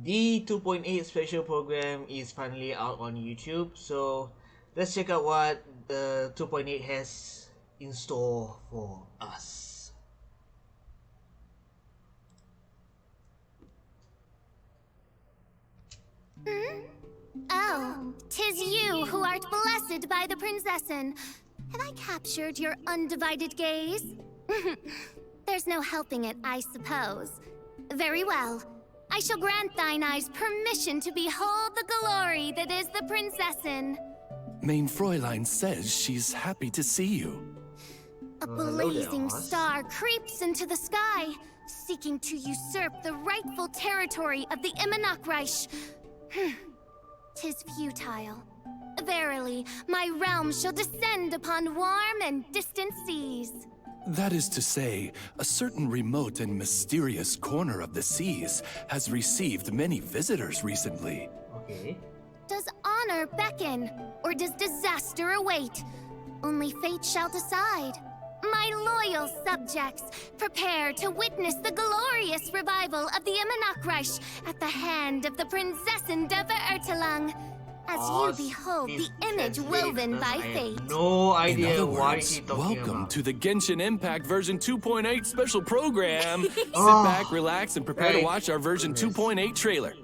The 2.8 special program is finally out on YouTube, so let's check out what the 2.8 has in store for us. Oh, 'tis you who art blessed by the Prinzessin. Have I captured your undivided gaze? There's no helping it, I suppose. Very well. I shall grant thine eyes permission to behold the glory that is the Prinzessin. Mein Fräulein says she's happy to see you. A blazing star creeps into the sky, seeking to usurp the rightful territory of the Immonachreich. 'Tis futile. Verily, my realm shall descend upon warm and distant seas. That is to say, a certain remote and mysterious corner of the seas has received many visitors recently. Okay. Does honor beckon, or does disaster await? Only fate shall decide. My loyal subjects, prepare to witness the glorious revival of the Immonachreich at the hand of the Prinzessin Ertelang, as you behold the image woven by fate. No In idea other what words, he talking welcome about. to the Genshin Impact version 2.8 special program. Sit Oh, back, relax, and prepare to right. watch our version 2.8 trailer.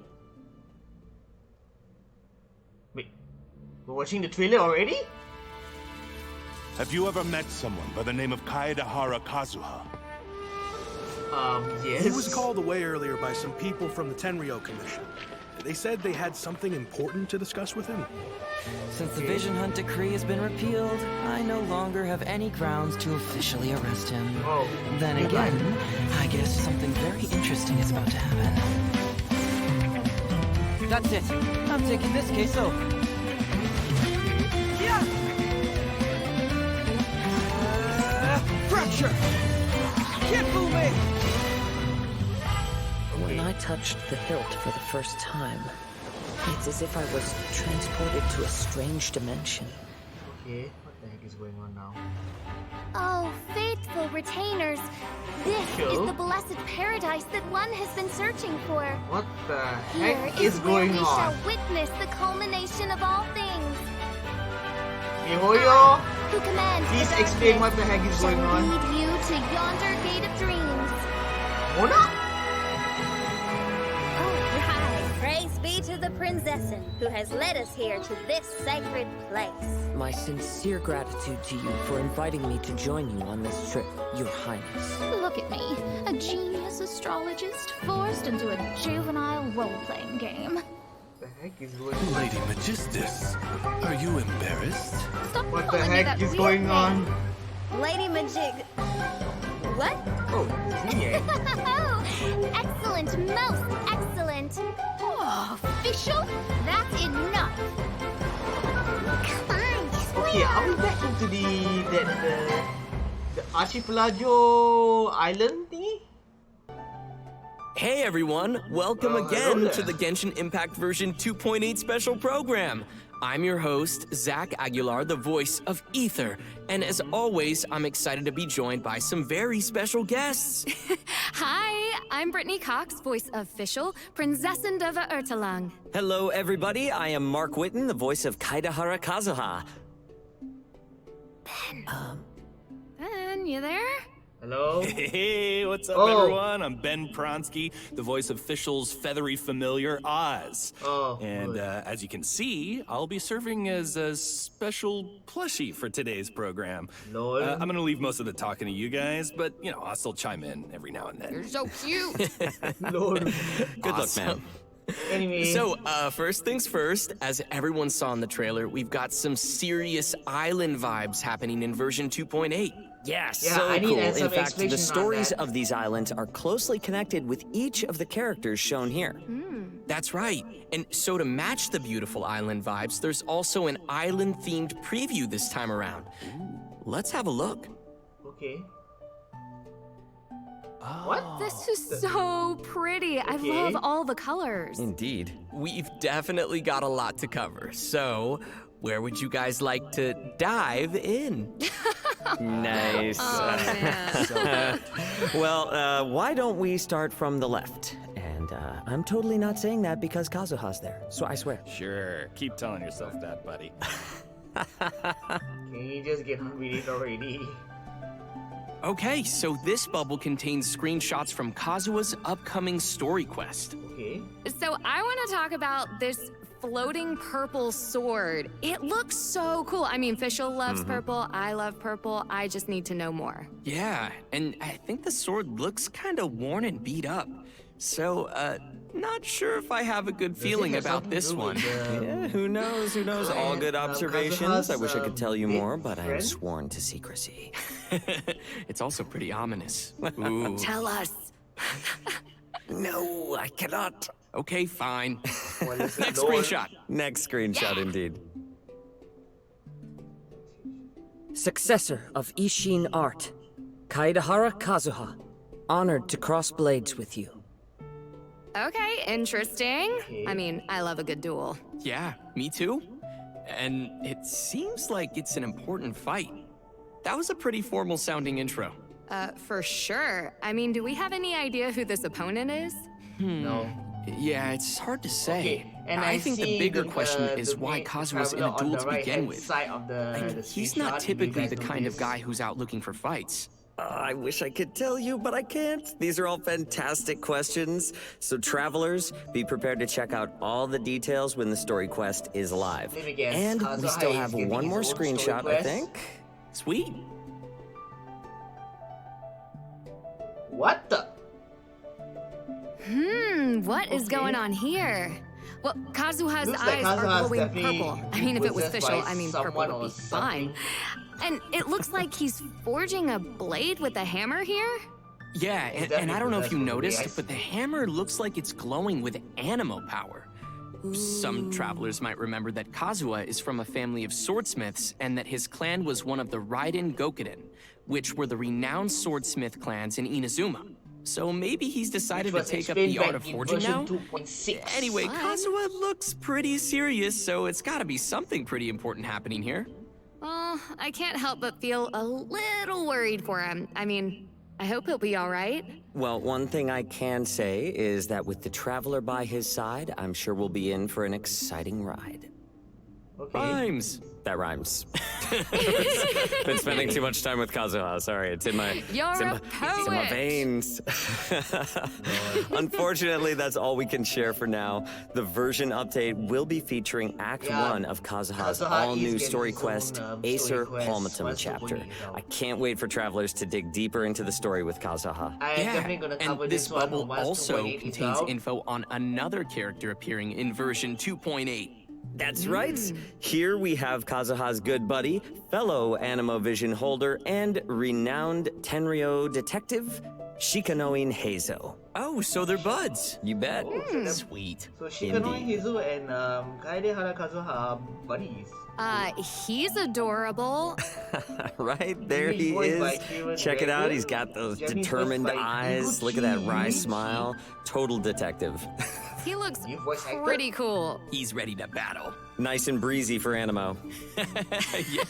Wait, we're watching the trailer already? Have you ever met someone by the name of Kazuha? Yes. He was called away earlier by some people from the Tenryou Commission. They said they had something important to discuss with him. Since the Vision Hunt decree has been repealed, I no longer have any grounds to officially arrest him. Oh, Then again, I guess something very interesting is about to happen. That's it. I'm taking this case over. Yeah! Fracture! Keep moving! When I touched the hilt for the first time, it's as if I was transported to a strange dimension. Okay, what the heck is going on now? Oh, faithful retainers, this Cool. is the blessed paradise that one has been searching for. What the Here heck is is where going we on? shall witness the culmination of all things. Mihoyo, Who commands the please explain what darkness the heck is shall going on. lead you to yonder gate of dreams. Mona? Right. Praise be to the Prinzessin, who has led us here to this sacred place. My sincere gratitude to you for inviting me to join you on this trip, Your Highness. Look at me, a genius astrologist forced into a juvenile role-playing game. What the heck is going on? Lady Magistus, are you embarrassed? Stop What the calling me heck that is weird going name. on? Lady Majig... What? Oh, yeah. Oh, excellent, most excellent. Oh, Fischl, that's enough. Come on, just Okay, are we back into the Archipelago Island thingy? Hey everyone, welcome hello again there. to the Genshin Impact version 2.8 special program. I'm your host, Zach Aguilar, the voice of Ether, and as always, I'm excited to be joined by some very special guests. Hi, I'm Brittany Cox, voice of Fischl, Prinzessin Ertelang. Hello, everybody. I am Mark Witten, the voice of Kazuha. Ben, you there? Hello? Hey, what's up, Oh. everyone? I'm Ben Pronsky, the voice of Fischl's feathery familiar, Oz. Oh, And good. as you can see, I'll be serving as a special plushie for today's program. Lol. I'm gonna leave most of the talking to you guys, but, you know, I'll still chime in every now and then. You're so cute. Lol. Good luck, man. Anyway, So, first things first, as everyone saw in the trailer, we've got some serious island vibes happening in version 2.8. Yes, Yeah, so I need cool. some In fact, explanation the on stories that. of these islands are closely connected with each of the characters shown here. That's right. And so to match the beautiful island vibes, there's also an island-themed preview this time around. Let's have a look. okay. Oh. What? This is so pretty. I Okay. love all the colors. Indeed. We've definitely got a lot to cover, so where would you guys like to dive in? Nice. Oh, man. Well, why don't we start from the left and And I'm totally not saying that because Kazuha's there, so I swear. Sure, keep telling yourself that, buddy. Can you just get on with it already? Okay, so this bubble contains screenshots from Kazuha's upcoming story quest. Okay. So I want to talk about this floating purple sword. It looks so cool. I mean, Fischl loves purple. I love purple. I just need to know more. Yeah, and I think the sword looks kind of worn and beat up. So, not sure if I have a good feeling about this one. Yeah, who knows? Who knows? All good observations. I wish I could tell you more, but I am sworn to secrecy. It's also pretty ominous. Ooh. Tell us. No, I cannot. Okay, fine. Next screenshot. Next screenshot, indeed. Successor of Ishin art, Kaedahara Kazuha. Honored to cross blades with you. Okay, interesting. I mean, I love a good duel. Yeah, me too. And it seems like it's an important fight. That was a pretty formal sounding intro. For sure. I mean, do we have any idea who this opponent is? No. Yeah, it's hard to say. Okay, and I think the bigger question the is why Kazuha's in a duel to begin with. He's not typically the kind of guy who's out looking for fights. I wish I could tell you, but I can't. These are all fantastic questions. So travelers, be prepared to check out all the details when the story quest is live. And we still have one more screenshot, I think. Sweet. What the? What is going on here? Well, Kazuha's eyes are glowing purple. I mean, if it was Fischl, I mean, purple would be fine. And it looks like he's forging a blade with a hammer here? Yeah, and I don't know if you noticed, but the hammer looks like it's glowing with animo power. Some travelers might remember that Kazuha is from a family of swordsmiths and that his clan was one of the Raiden Gokuden, which were the renowned swordsmith clans in Inazuma. So maybe he's decided to take up the art of forging now? Anyway, Kazuha looks pretty serious, so it's gotta be something pretty important happening here. Well, I can't help but feel a little worried for him. I mean, I hope he'll be all right. Well, one thing I can say is that with the traveler by his side, I'm sure we'll be in for an exciting ride. Rhymes. That rhymes. Been spending too much time with Kazuha. Sorry, it's in my veins. Unfortunately, that's all we can share for now. The version update will be featuring Act 1 of Kazuha's all-new story quest, Acer Palmatum chapter. I can't wait for travelers to dig deeper into the story with Kazuha. And this bubble also contains info on another character appearing in version 2.8. That's right. Here we have Kazuha's good buddy, fellow Animo Vision holder, and renowned Tenryou detective, Shikanoin Heizou. Oh, so they're buds. You bet. Sweet. So Shikanoin, Heizou, and Kaedahara Kazuha are buddies. He's adorable. Right, there he is. Check it out, he's got those determined eyes. Look at that wry smile. Total detective. He looks pretty cool. He's ready to battle. Nice and breezy for Animo. Yeah.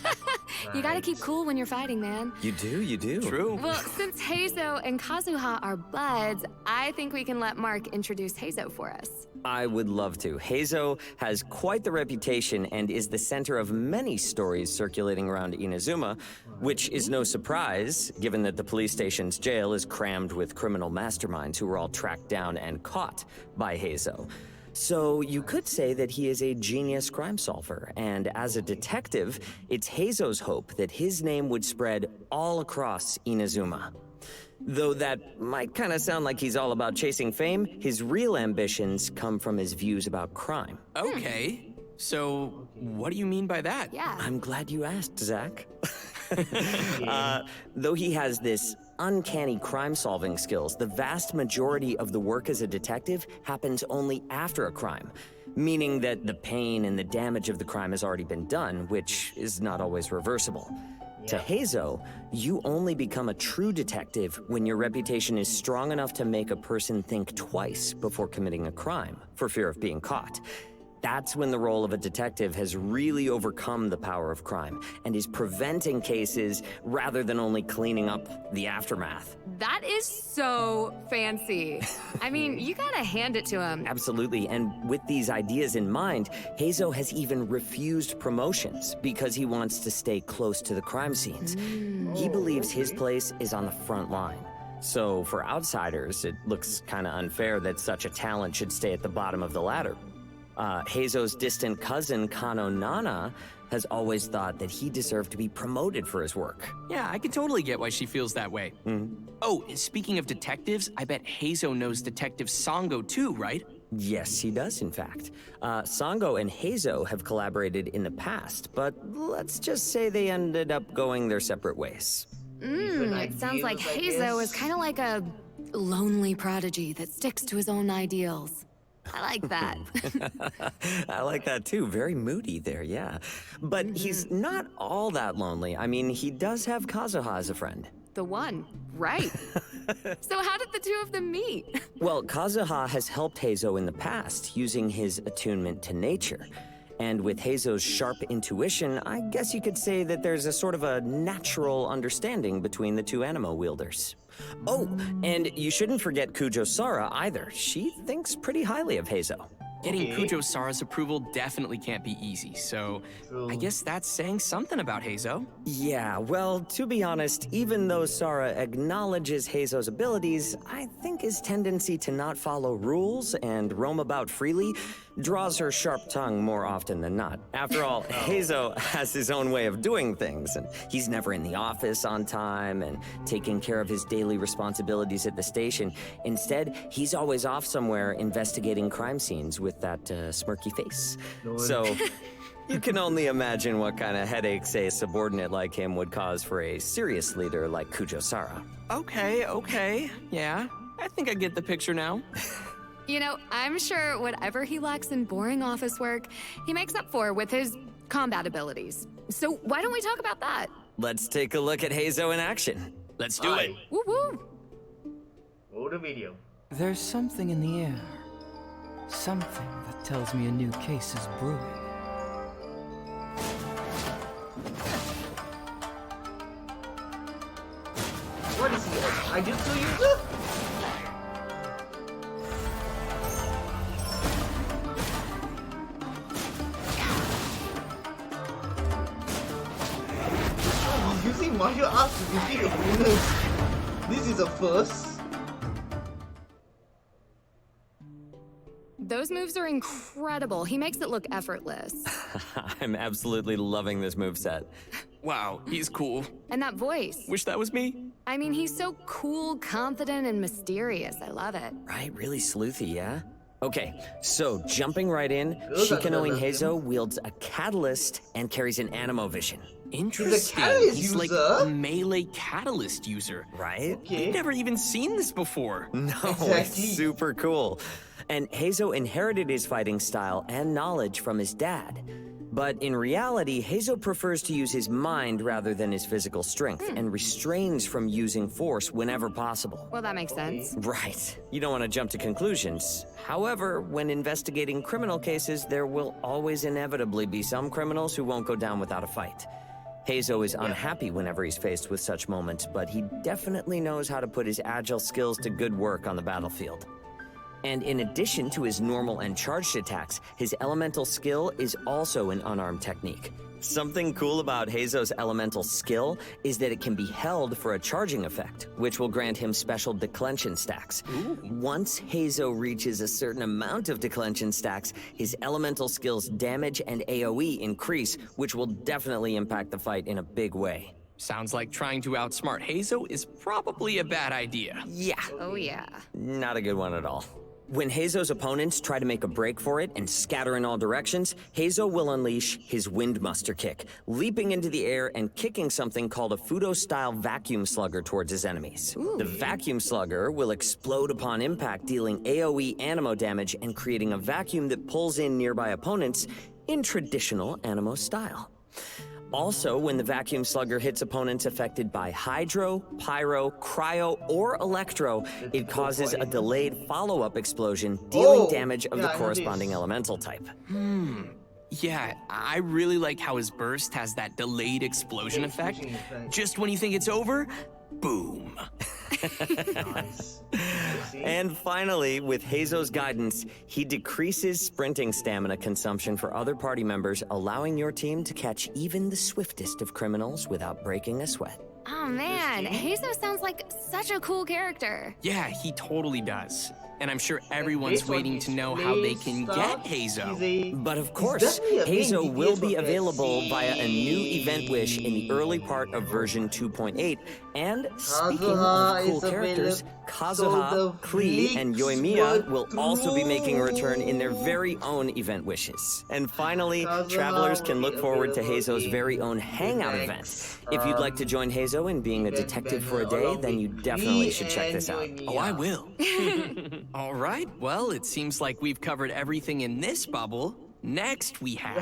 You gotta keep cool when you're fighting, man. You do, you do. True. Well, since Heizou and Kazuha are buds, I think we can let Mark introduce Heizou for us. I would love to. Heizou has quite the reputation and is the center of many stories circulating around Inazuma, which is no surprise, given that the police station's jail is crammed with criminal masterminds who were all tracked down and caught by Heizou. So you could say that he is a genius crime solver, and as a detective, it's Heizou's hope that his name would spread all across Inazuma. Though that might kind of sound like he's all about chasing fame, his real ambitions come from his views about crime. Okay, so what do you mean by that? Yeah. I'm glad you asked, Zach. Though he has this uncanny crime-solving skills, the vast majority of the work as a detective happens only after a crime, meaning that the pain and the damage of the crime has already been done, which is not always reversible. To Heizou, you only become a true detective when your reputation is strong enough to make a person think twice before committing a crime, for fear of being caught. That's when the role of a detective has really overcome the power of crime and is preventing cases rather than only cleaning up the aftermath. That is so fancy. I mean, you gotta hand it to him. Absolutely, and with these ideas in mind, Heizou has even refused promotions because he wants to stay close to the crime scenes. He believes his place is on the front line. So for outsiders, it looks kind of unfair that such a talent should stay at the bottom of the ladder. Heizou's distant cousin, Kano Nana, has always thought that he deserved to be promoted for his work. Yeah, I can totally get why she feels that way. Oh, and speaking of detectives, I bet Heizou knows Detective Sango too, right? Yes, he does, in fact. Sango and Heizou have collaborated in the past, but let's just say they ended up going their separate ways. It sounds like Heizou is kind of like a lonely prodigy that sticks to his own ideals. I like that. I like that too. Very moody there, yeah. But he's not all that lonely. I mean, he does have Kazuha as a friend. The one, right. So how did the two of them meet? Well, Kazuha has helped Heizou in the past, using his attunement to nature. And with Heizou's sharp intuition, I guess you could say that there's a sort of a natural understanding between the two animo wielders. Oh, and you shouldn't forget Kujo Sara either. She thinks pretty highly of Heizou. Getting Kujo Sara's approval definitely can't be easy, so I guess that's saying something about Heizou. Yeah, well, to be honest, even though Sara acknowledges Heizou's abilities, I think his tendency to not follow rules and roam about freely draws her sharp tongue more often than not. After all, Heizou has his own way of doing things, and he's never in the office on time and taking care of his daily responsibilities at the station. Instead, he's always off somewhere investigating crime scenes with that smirky face. So, you can only imagine what kind of headaches a subordinate like him would cause for a serious leader like Kujo Sara. Okay. Yeah, I think I get the picture now. You know, I'm sure whatever he lacks in boring office work, he makes up for with his combat abilities. So why don't we talk about that? Let's take a look at Heizou in action. Let's do it. Woo woo! Roll the video. There's something in the air. Something that tells me a new case is brewing. What is he? I just saw you. Using martial arts to defeat opponents. This is a first. Those moves are incredible. He makes it look effortless. I'm absolutely loving this moveset. Wow, he's cool. And that voice. Wish that was me. I mean, he's so cool, confident, and mysterious. I love it. Right, really sleuthy, yeah? Okay, so jumping right in, Shikanoin Heizou wields a catalyst and carries an animo vision. Interesting. He's like a melee catalyst user. Right? Okay. I've never even seen this before. No, it's super cool. And Heizou inherited his fighting style and knowledge from his dad. But in reality, Heizou prefers to use his mind rather than his physical strength, and restrains from using force whenever possible. Well, that makes sense. Right. You don't want to jump to conclusions. However, when investigating criminal cases, there will always inevitably be some criminals who won't go down without a fight. Heizou is unhappy whenever he's faced with such moments, but he definitely knows how to put his agile skills to good work on the battlefield. And in addition to his normal and charged attacks, his elemental skill is also an unarmed technique. Something cool about Heizou's elemental skill is that it can be held for a charging effect, which will grant him special declension stacks. Once Heizou reaches a certain amount of declension stacks, his elemental skill's damage and AoE increase, which will definitely impact the fight in a big way. Sounds like trying to outsmart Heizou is probably a bad idea. Yeah. Oh yeah. Not a good one at all. When Heizou's opponents try to make a break for it and scatter in all directions, Heizou will unleash his Windmuster kick, leaping into the air and kicking something called a Fudo-style vacuum slugger towards his enemies. The vacuum slugger will explode upon impact, dealing AoE animo damage and creating a vacuum that pulls in nearby opponents in traditional animo style. Also, when the vacuum slugger hits opponents affected by hydro, pyro, cryo, or electro, it causes a delayed follow-up explosion, dealing damage of the corresponding elemental type. Yeah, I really like how his burst has that delayed explosion effect. Just when you think it's over, boom. Nice. And finally, with Heizou's guidance, he decreases sprinting stamina consumption for other party members, allowing your team to catch even the swiftest of criminals without breaking a sweat. Oh man, Heizou sounds like such a cool character. Yeah, he totally does. And I'm sure everyone's waiting to know how they can get Heizou. But of course, Heizou will be available via a new event wish in the early part of version 2.8. And speaking of cool characters, Kazuha, Klee, and Yoimiya will also be making a return in their very own event wishes. And finally, travelers can look forward to Heizou's very own hangout event. If you'd like to join Heizou in being a detective for a day, then you definitely should check this out. Oh, I will. All right, well, it seems like we've covered everything in this bubble. Next, we have...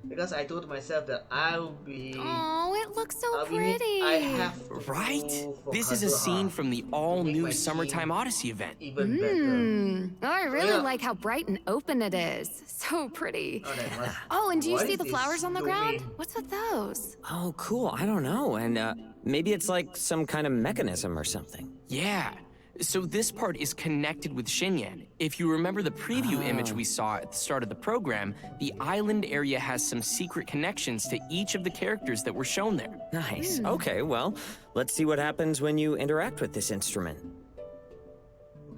Because I told myself that I'll be... Oh, it looks so pretty. I have to right? go for This is a Kazuha scene from the all-new Summertime Odyssey event. even better. Oh, I really like how bright and open it is. So pretty. Oh, and do you see the flowers on the ground? What's with those? Oh, cool. I don't know. And maybe it's like some kind of mechanism or something. Yeah. So this part is connected with Xinyan. If you remember the preview image we saw at the start of the program, the island area has some secret connections to each of the characters that were shown there. Nice. Okay, well, let's see what happens when you interact with this instrument.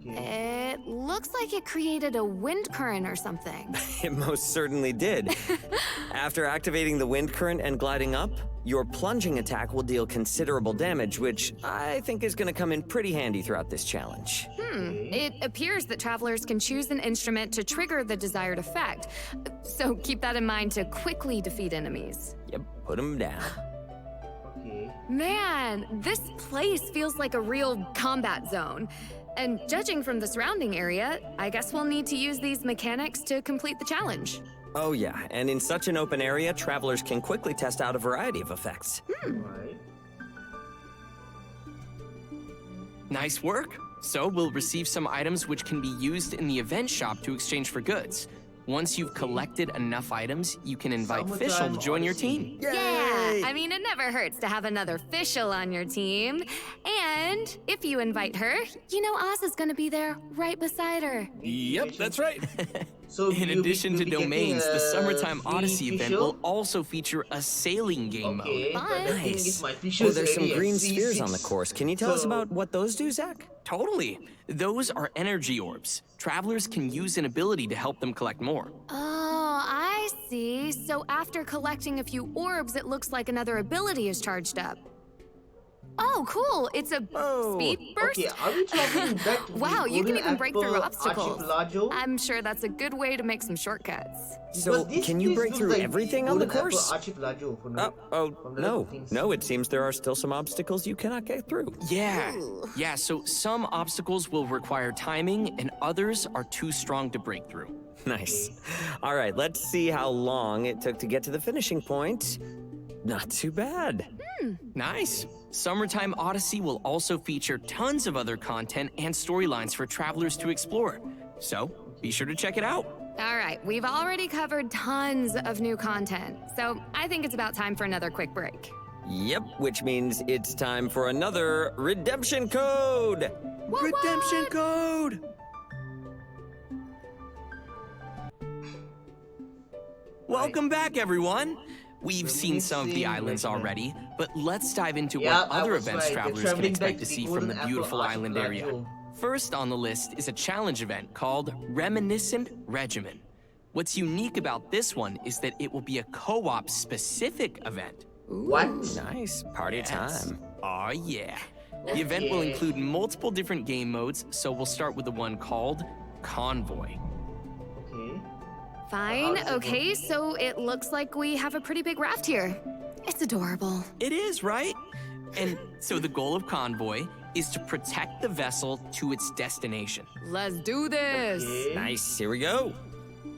It looks like it created a wind current or something. It most certainly did. After activating the wind current and gliding up, your plunging attack will deal considerable damage, which I think is going to come in pretty handy throughout this challenge. It appears that travelers can choose an instrument to trigger the desired effect. So keep that in mind to quickly defeat enemies. Yep, put them down. Man, this place feels like a real combat zone. And judging from the surrounding area, I guess we'll need to use these mechanics to complete the challenge. Oh yeah, and in such an open area, travelers can quickly test out a variety of effects. Nice work. So we'll receive some items which can be used in the event shop to exchange for goods. Once you've collected enough items, you can invite Fischl to join your team. Yeah, I mean, it never hurts to have another Fischl on your team. And if you invite her, you know Oz is gonna be there right beside her. Yep, that's right. So in addition to domains, the Summertime Odyssey event will also feature a sailing game mode. Nice. Oh, there's some green spheres on the course. Can you tell us about what those do, Zach? Totally. Those are energy orbs. Travelers can use an ability to help them collect more. Oh, I see. So after collecting a few orbs, it looks like another ability is charged up. Oh, cool. It's a speed burst? Okay, are we traveling back to wow, you can even break through obstacles. Archipelago? I'm sure that's a good way to make some shortcuts. So, can you break through everything on the course? Archipelago No, it seems there are still some obstacles you cannot get through. Yeah, so some obstacles will require timing, and others are too strong to break through. Nice. All right, let's see how long it took to get to the finishing point. Not too bad. Nice. Summertime Odyssey will also feature tons of other content and storylines for travelers to explore. So, be sure to check it out. All right, we've already covered tons of new content, so I think it's about time for another quick break. Yep, which means it's time for another redemption code! Redemption code! Welcome back, everyone. We've seen some of the islands already, but let's dive into what other events travelers can expect to see from the beautiful island area. First on the list is a challenge event called Reminiscent Regiment. What's unique about this one is that it will be a co-op specific event. What? Nice. Party time. Aw, yeah. The event will include multiple different game modes, so we'll start with the one called Convoy. Fine, okay, so it looks like we have a pretty big raft here. It's adorable. It is, right? And so the goal of Convoy is to protect the vessel to its destination. Let's do this! Nice, here we go.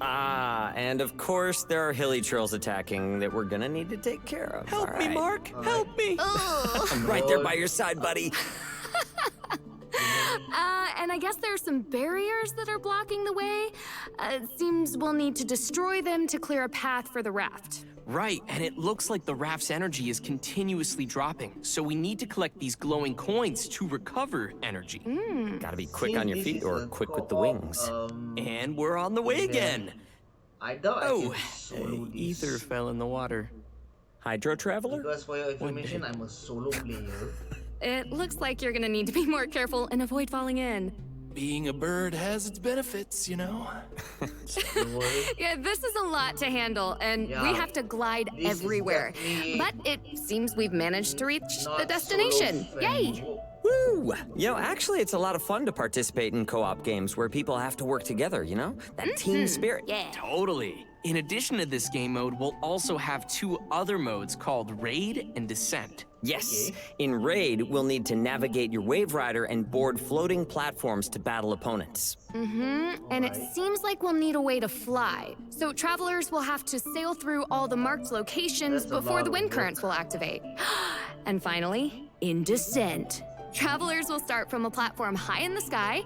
Ah, and of course there are hilly trolls attacking that we're gonna need to take care of. Help me, Mark! Help me! I'm right there by your side, buddy. And I guess there are some barriers that are blocking the way. It seems we'll need to destroy them to clear a path for the raft. Right, and it looks like the raft's energy is continuously dropping, so we need to collect these glowing coins to recover energy. Gotta be quick on your feet or quick with the wings. And we're on the way again. I doubt I can solo this. Ether fell in the water. Hydro Traveler? Because for your information, I'm a solo player. It looks like you're gonna need to be more careful and avoid falling in. Being a bird has its benefits, you know? Yeah, this is a lot to handle, and we have to glide everywhere. But it seems we've managed to reach the destination. Yay! Woo! You know, actually, it's a lot of fun to participate in co-op games where people have to work together, you know? That team spirit. Yeah. Totally. In addition to this game mode, we'll also have 2 other modes called Raid and Descent. Yes. In Raid, we'll need to navigate your Wave Rider and board floating platforms to battle opponents. And it seems like we'll need a way to fly. So travelers will have to sail through all the marked locations before the wind currents will activate. And finally, in Descent. Travelers will start from a platform high in the sky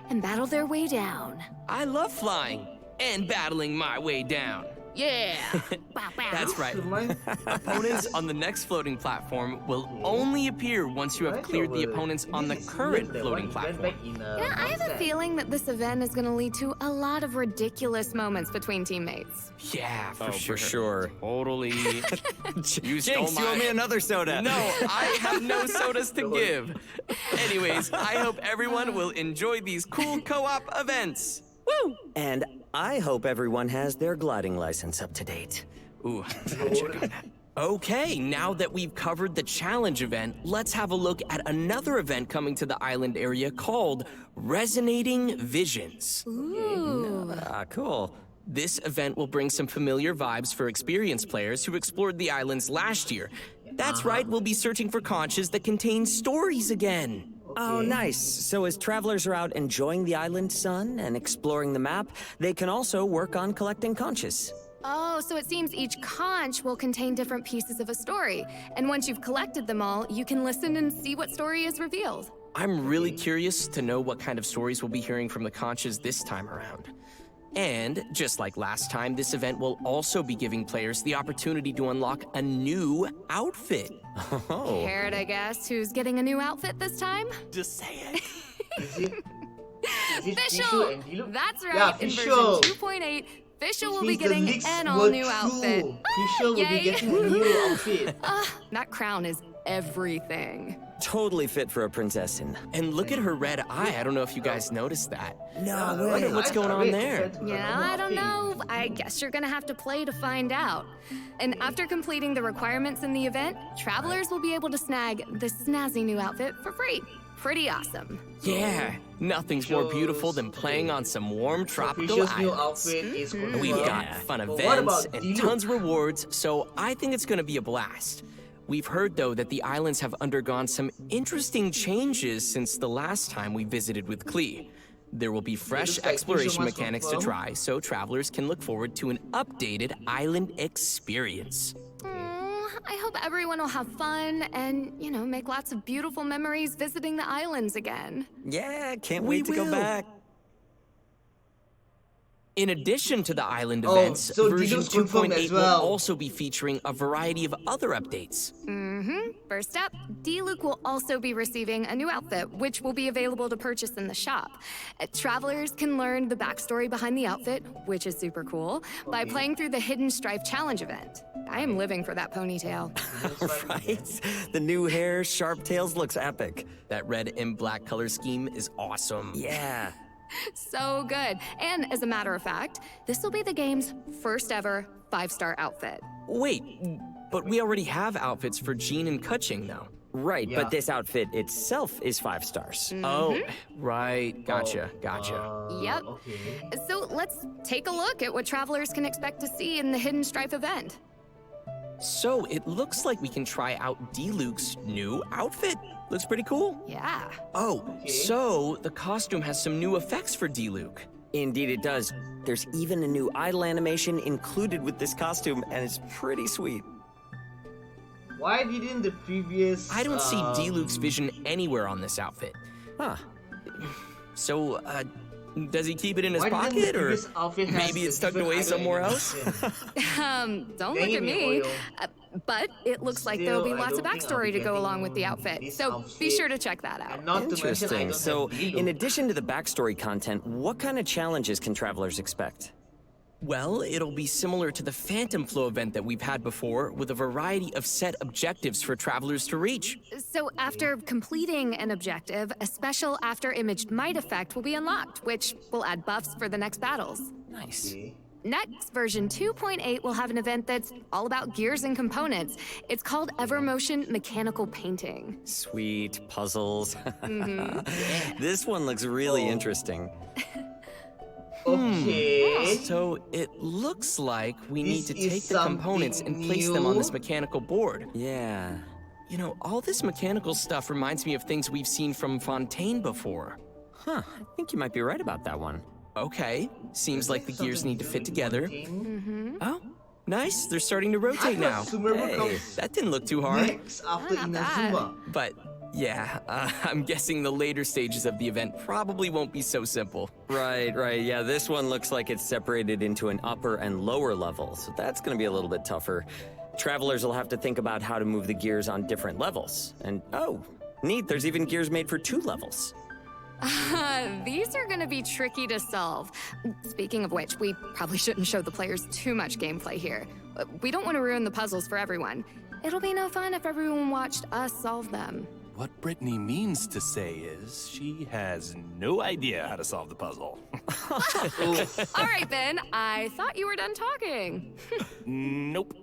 and battle their way down. I love flying and battling my way down. Yeah! That's right. Opponents on the next floating platform will only appear once you have cleared the opponents on the current floating platform. Yeah, I have a feeling that this event is going to lead to a lot of ridiculous moments between teammates. Yeah, for For sure. Totally. You stole Jinx, you owe me another soda. No, I have no sodas to give. Anyways, I hope everyone will enjoy these cool co-op events. Woo! And I hope everyone has their gliding license up to date. Ooh, gotta check on that. Okay, now that we've covered the challenge event, let's have a look at another event coming to the island area called Resonating Visions. Ooh. Cool. This event will bring some familiar vibes for experienced players who explored the islands last year. That's right, we'll be searching for conches that contain stories again. Oh, nice. So as travelers are out enjoying the island sun and exploring the map, they can also work on collecting conches. Oh, so it seems each conch will contain different pieces of a story. And once you've collected them all, you can listen and see what story is revealed. I'm really curious to know what kind of stories we'll be hearing from the conches this time around. And, just like last time, this event will also be giving players the opportunity to unlock a new outfit. Oh. Care to guess who's getting a new outfit this time? Just say it. Is it Fischl! and Diluc? That's right, Yeah, in Fischl. version 2.8, Fischl will be Means the getting leaks an were all-new true. outfit. Fischl will be Yay. getting a new outfit. That crown is everything. Totally fit for a princessin. And look at her red eye. I don't know if you guys noticed that. No I way. wonder what's going on there. Yeah, I don't know. I guess you're gonna have to play to find out. And after completing the requirements in the event, travelers will be able to snag the snazzy new outfit for free. Pretty awesome. Yeah, nothing's more beautiful than playing on some warm tropical Fischl's new islands. outfit is confirmed. We've got fun But what events about and Diluc? tons of rewards, so I think it's gonna be a blast. We've heard, though, that the islands have undergone some interesting changes since the last time we visited with Klee. There will be fresh looks like exploration Fischl must mechanics to confirm. try, so travelers can look forward to an updated island experience. I hope everyone will have fun and, make lots of beautiful memories visiting the islands again. Yeah, can't We wait to go will. back. In addition to the island Oh, events, so version Diluc's confirmed 2.8 as well. will also be featuring a variety of other updates. First up, Diluc will also be receiving a new outfit, which will be available to purchase in the shop. Travelers can learn the backstory behind the outfit, which is super cool, by playing through the Hidden Strife Challenge event. I am living for that ponytail. Right? The new hair, sharp tails looks epic. That red and black color scheme is awesome. Yeah. So good. And as a matter of fact, this will be the game's first ever 5-star outfit. Wait, but we already have outfits for Jean and Kuching, though. Right, Yeah. but this outfit itself is 5 stars. Oh, right. Gotcha. Yep. Okay. So let's take a look at what travelers can expect to see in the Hidden Strife event. So it looks like we can try out Diluc's new outfit. Looks pretty cool. Yeah. Oh, so the costume has some new effects for Diluc. Indeed it does. There's even a new idle animation included with this costume, and it's pretty sweet. Why didn't the previous... I don't see Diluc's vision anywhere on this outfit. Huh. So, does he keep it in his pocket, or maybe it's tucked away somewhere else? Don't look at me. But it looks like there'll be lots of backstory to go along with the outfit, so be sure to check that out. Interesting. So, in addition to the backstory content, what kind of challenges can travelers expect? Well, it'll be similar to the Phantom Flow event that we've had before, with a variety of set objectives for travelers to reach. So after completing an objective, a special after-imaged might effect will be unlocked, which will add buffs for the next battles. Nice. Next, version 2.8 will have an event that's all about gears and components. It's called Evermotion Mechanical Painting. Sweet puzzles. This one looks really interesting. Okay. So it looks like we need to take the components and place them on this mechanical board. Yeah. You know, all this mechanical stuff reminds me of things we've seen from Fontaine before. Huh, I think you might be right about that one. Okay, seems like the gears need to fit together. Oh, nice, they're starting to rotate now. Hey, that didn't look too hard. Next after Inazuma. But yeah, I'm guessing the later stages of the event probably won't be so simple. Right, yeah, this one looks like it's separated into an upper and lower level, so that's gonna be a little bit tougher. Travelers will have to think about how to move the gears on different levels. And oh, neat, there's even gears made for 2 levels. These are gonna be tricky to solve. Speaking of which, we probably shouldn't show the players too much gameplay here. We don't want to ruin the puzzles for everyone. It'll be no fun if everyone watched us solve them. What Brittany means to say is she has no idea how to solve the puzzle. All right, Ben, I thought you were done talking. Nope.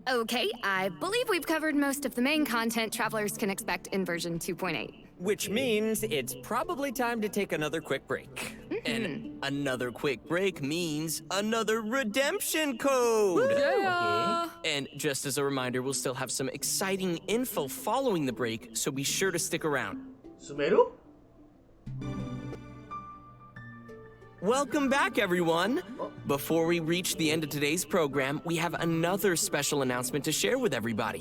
Okay, I believe we've covered most of the main content travelers can expect in version 2.8. Which means it's probably time to take another quick break. And another quick break means another redemption code! Yeah. And just as a reminder, we'll still have some exciting info following the break, so be sure to stick around. Sumeru? Welcome back, everyone! Before we reach the end of today's program, we have another special announcement to share with everybody.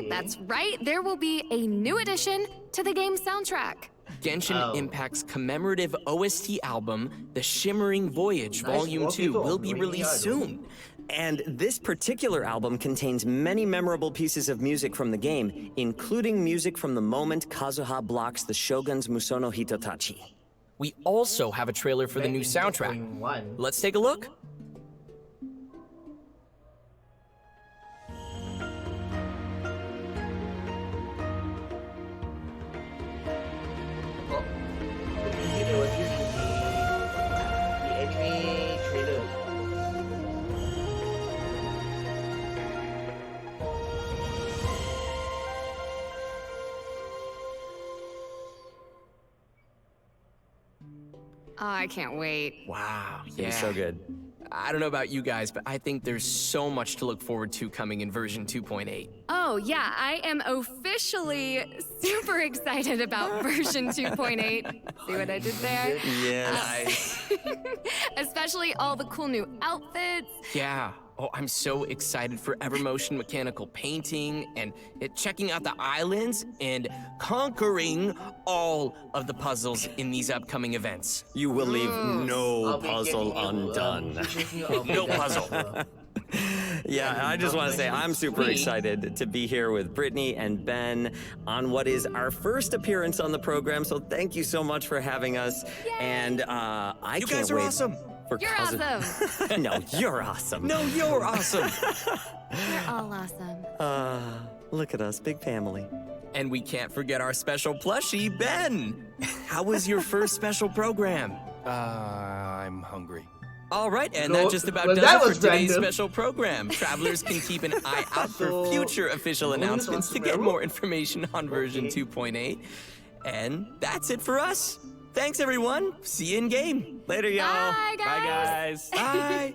That's right. There will be a new addition to the game's soundtrack. Genshin Impact's commemorative OST album, The Shimmering Voyage Volume 2, will be released soon. And this particular album contains many memorable pieces of music from the game, including music from the moment Kazuha blocks the Shogun's Musono Hitotachi. We also have a trailer for the new soundtrack. Let's take a look. Oh, I can't wait. Wow, yeah. It's so good. I don't know about you guys, but I think there's so much to look forward to coming in version 2.8. Oh, yeah, I am officially super excited about version 2.8. See what I did there? Yes. Especially all the cool new outfits. Yeah. Oh, I'm so excited for Evermotion Mechanical Painting and checking out the islands and conquering all of the puzzles in these upcoming events. You will leave no puzzle undone. No puzzle. Yeah, I just want to say I'm super excited to be here with Brittany and Ben on what is our first appearance on the program, so thank you so much for having us. Yay. And I You can't guys are wait awesome. for You're awesome. No, you're awesome. No, you're awesome. You're all awesome. Look at us, big family. And we can't forget our special plushie, Ben. How was your first special program? I'm hungry. All right, and that just about does it for today's special program. Travelers can keep an eye out for future official announcements to get more information on version 2.8. And that's it for us. Thanks, everyone. See you in game. Later, y'all. Bye, guys. Bye, guys. Bye.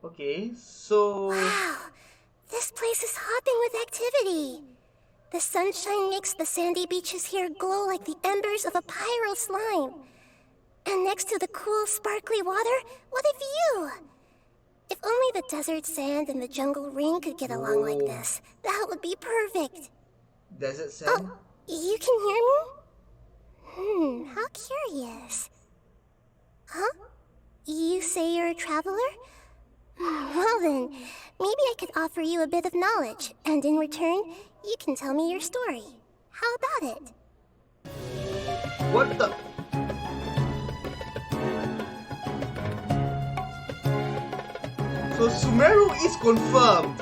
Okay, so... Wow, this place is hopping with activity. The sunshine makes the sandy beaches here glow like the embers of a pyro slime. And next to the cool, sparkly water, what a view! If only the desert sand and the jungle ring could get along like this, that would be perfect. Desert sand? Oh, you can hear me? How curious. Huh? You say you're a traveler? Well then, maybe I could offer you a bit of knowledge, and in return, you can tell me your story. How about it? What the? So Sumeru is confirmed.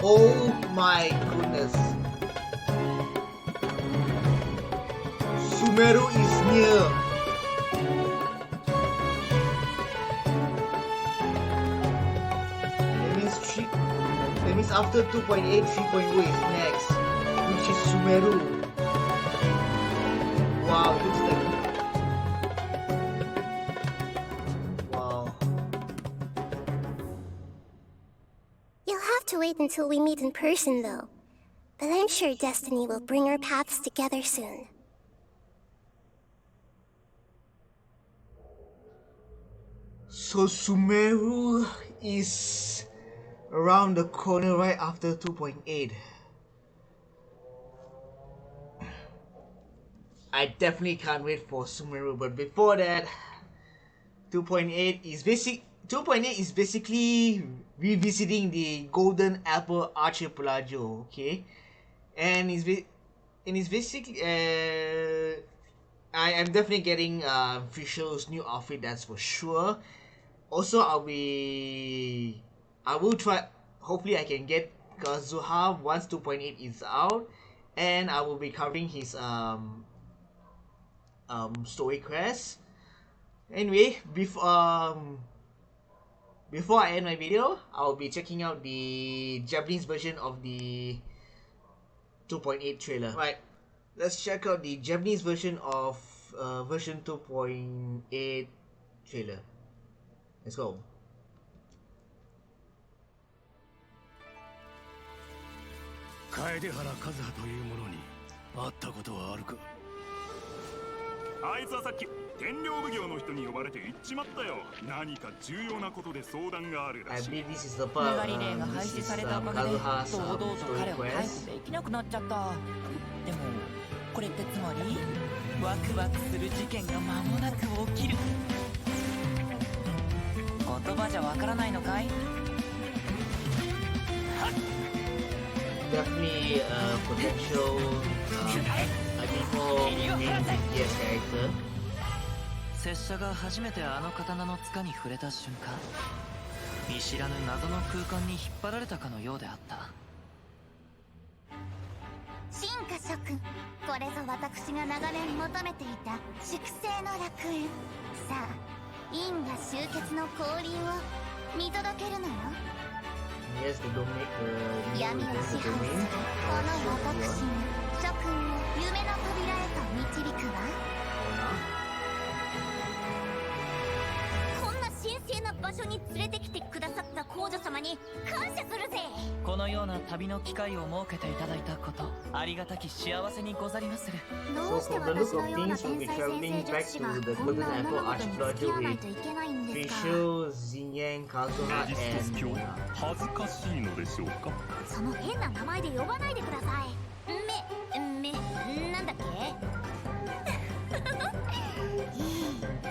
Oh my goodness. Sumeru is near. That means after 2.8, 3.0 is next, which is Sumeru. Wow, it looks like... Wow. You'll have to wait until we meet in person, though. But I'm sure destiny will bring our paths together soon. So Sumeru is around the corner right after 2.8. I definitely can't wait for Sumeru, but before that, 2.8 is basically revisiting the Golden Apple Archipelago, okay? And it's basically I am definitely getting Fischl's new outfit, that's for sure. Also, I will try, hopefully I can get Kazuha once 2.8 is out, and I will be covering his story quest. Anyway, before I end my video, I'll be checking out the Japanese version of the 2.8 trailer. Right, let's check out the Japanese version of version 2.8 trailer. Let's go. 楓原和葉という者に会ったことはあるか。あいつはさっき天領奉行の人に呼ばれて行っちまったよ。何か重要なことで相談があるらしい。I believe this is the part. メガリレーが廃止されたおかげで堂々と彼を逮捕できなくなっちゃった。でもこれってつまりワクワクする事件が間もなく起きる。言葉じゃわからないのかい？Definitely potential animo main BTS character. 拙者が初めてあの刀の塚に触れた瞬間、見知らぬ謎の空間に引っ張られたかのようであった。進化諸君、これぞ私が長年求めていた粛清の楽園。さあ、因果終結の降臨を見届けるのよ。Yes, the domain. 闇を支配するこの私が諸君を夢の扉へと導くわ。こんな神聖な場所に連れてきてくださった皇女様に感謝するぜ。このような旅の機会を設けていただいたこと、ありがたき幸せにござりまする。どうして私のような天才先生女子がこんな女の子に付き合わないといけないんですか。Fischl, Xingyan, Kazuha, and 恥ずかしいのでしょうか。その変な名前で呼ばないでください。なんだっけ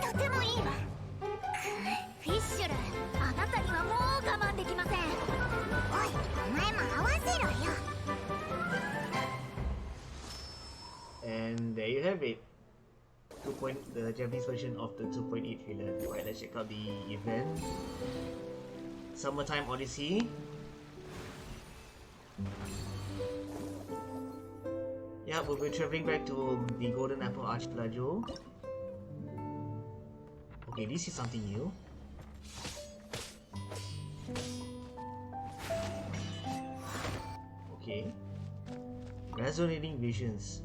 とてもいいわ。フィッシュル、あなたにはもう我慢できません。おい、お前も合わせろよ。And there you have it. The Japanese version of the 2.8 trailer. Alright, let's check out the event. Summertime Odyssey. Yeah, we'll be traveling back to the Golden Apple Archipelago. Okay, this is something new. Okay. Resonating Visions.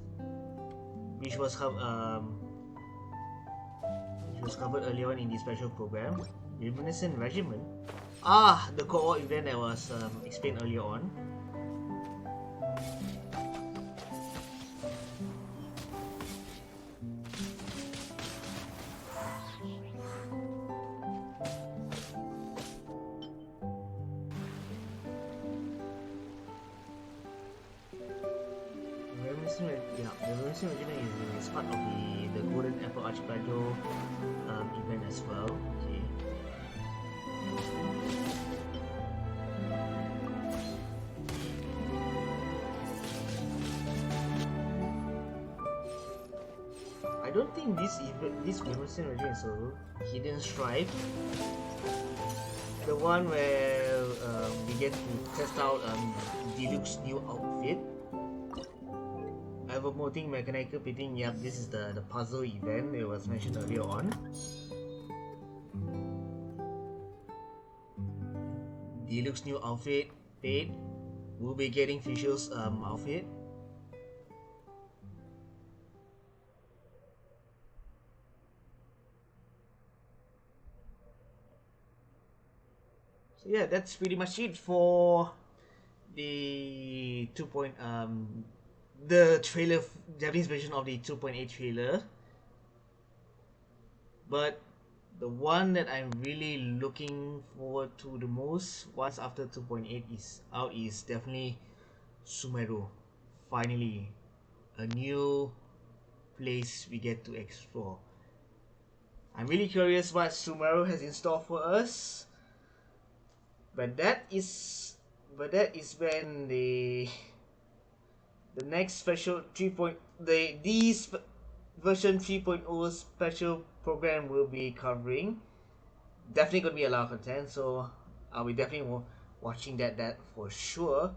Which was covered earlier on in the special program. Reminiscent Regiment. Ah, the co-op event that was explained earlier on. Reminiscent Regiment is part of the Golden Apple Archipelago event as well. Okay. I don't think this Reminiscent Regiment is a hidden stripe. The one where we get to test out Diluc's new outfit. Evermotion mechanical pitting. Yep, this is the puzzle event it was mentioned earlier on. Diluc's new outfit. Paid. We'll be getting Fischl's outfit. So yeah, that's pretty much it for the the trailer, Japanese version of the 2.8 trailer. But the one that I'm really looking forward to the most once after 2.8 is out is definitely Sumeru. Finally, a new place we get to explore. I'm really curious what Sumeru has in store for us. But that is when the next special 3. These version 3.0 special program will be covering. Definitely gonna be a lot of content, so I'll be definitely watching that for sure.